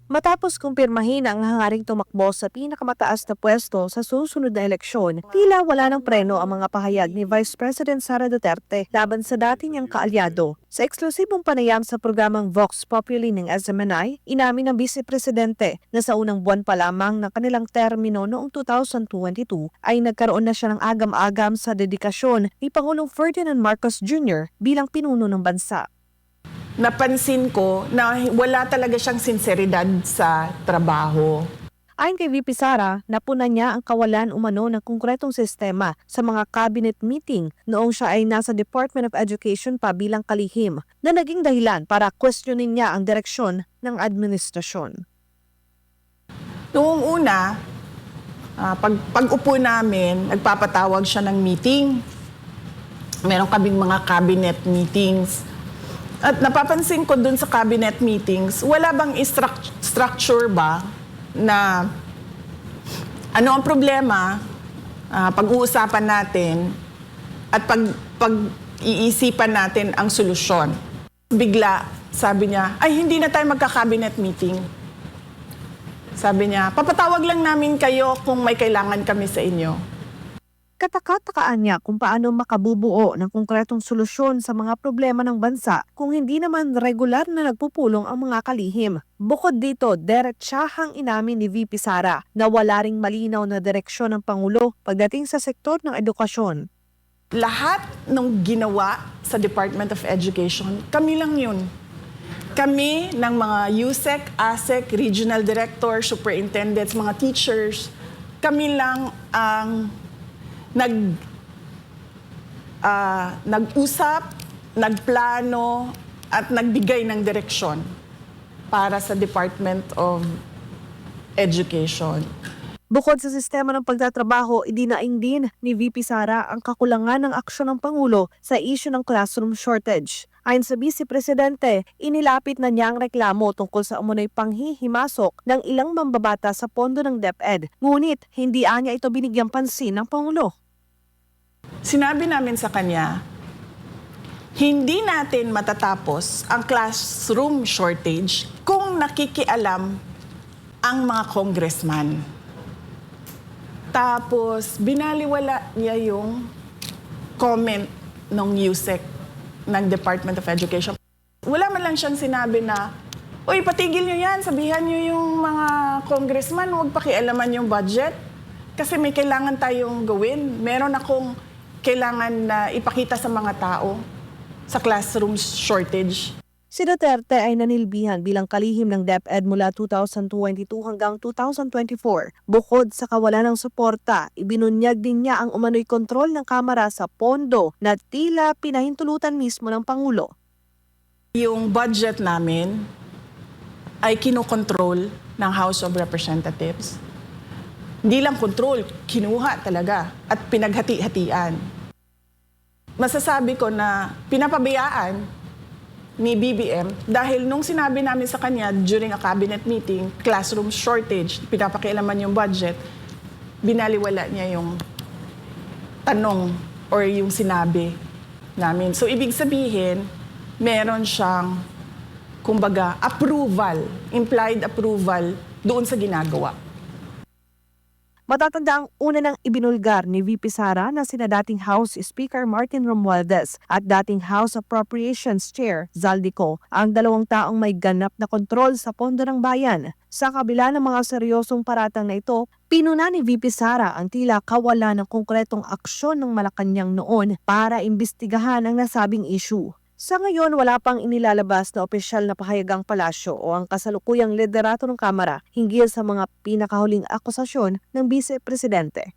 Matapos kumpirmahin ang hangaring tumakbo sa pinakamataas na pwesto sa susunod na eleksyon, tila wala ng preno ang mga pahayag ni Vice President Sara Duterte laban sa dati niyang kaalyado. Sa eksklusibong panayam sa programang Vox Populi ng SMNI, inamin ng Vice Presidente na sa unang buwan pa lamang ng kanilang termino noong 2022 ay nagkaroon na siya ng agam-agam sa dedikasyon ni Pangulong Ferdinand Marcos Jr. bilang pinuno ng bansa. Napansin ko na wala talaga siyang sinseridad sa trabaho. Ayon kay VP Sara, napunan niya ang kawalan umano ng konkretong sistema sa mga cabinet meeting noong siya ay nasa Department of Education pa bilang kalihim na naging dahilan para questionin niya ang direksyon ng administrasyon. Noong una, pag-upo namin, nagpapatawag siya ng meeting. Meron kaming mga cabinet meetings. At napapansin ko dun sa cabinet meetings, wala bang structure ba na ano ang problema, pag-uusapan natin at pag-iisipan natin ang solusyon. Bigla, sabi niya, ay hindi na tayo magka-cabinet meeting. Sabi niya, papatawag lang namin kayo kung may kailangan kami sa inyo. Kataka-takaan niya kung paano makabubuo ng konkretong solusyon sa mga problema ng bansa kung hindi naman regular na nagpupulong ang mga kalihim. Bukod dito, diretsahang inamin ni VP Sara na wala ring malinaw na direksyon ng Pangulo pagdating sa sektor ng edukasyon. Lahat ng ginawa sa Department of Education, kami lang yun. Kami ng mga USEC, ASEC, Regional Director, Superintendents, mga teachers, kami lang ang nag-usap, nagplano, at nagbigay ng direksyon para sa Department of Education. Bukod sa sistema ng pagtatrabaho, idinaing din ni VP Sara ang kakulangan ng aksyon ng Pangulo sa isyu ng classroom shortage. Ayon sa Vice Presidente, inilapit na niya ang reklamo tungkol sa umunoy panghihimasok ng ilang mambabata sa pondo ng DepEd. Ngunit hindi anya ito binigyang pansin ng Pangulo. Sinabi namin sa kanya, hindi natin matatapos ang classroom shortage kung nakikialam ang mga congressman. Tapos, binaliwala niya yung comment ng USEC ng Department of Education. Wala man lang siyang sinabi na, uy, patigil niyo yan, sabihan niyo yung mga congressman, huwag pakialaman yung budget. Kasi may kailangan tayong gawin. Meron akong kailangan na ipakita sa mga tao sa classroom shortage. Si Duterte ay nanilbihan bilang kalihim ng DepEd mula 2022 hanggang 2024. Bukod sa kawalan ng suporta, ibinunyag din niya ang umano'y kontrol ng Kamara sa pondo na tila pinahintulutan mismo ng Pangulo. Yung budget namin ay kinokontrol ng House of Representatives. Hindi lang control, kinuha talaga at pinaghati-hatian. Masasabi ko na pinapabayaan ni BBM dahil nung sinabi namin sa kanya during a cabinet meeting, classroom shortage, pinapakialaman yung budget, binaliwala niya yung tanong or yung sinabi namin. So ibig sabihin, meron siyang, kumbaga, approval, implied approval doon sa ginagawa. Matatanda ang una nang ibinulgar ni VP Sara na sina dating House Speaker Martin Romualdez at dating House Appropriations Chair Zaldico, ang dalawang taong may ganap na kontrol sa pondo ng bayan. Sa kabila ng mga seryosong paratang na ito, pinuna ni VP Sara ang tila kawalan ng konkretong aksyon ng Malacanang noon para imbestigahan ang nasabing issue. Sa ngayon, wala pang inilalabas na opisyal na pahayag ang palasyo o ang kasalukuyang liderato ng Kamara hinggil sa mga pinakahuling akusasyon ng Vice Presidente.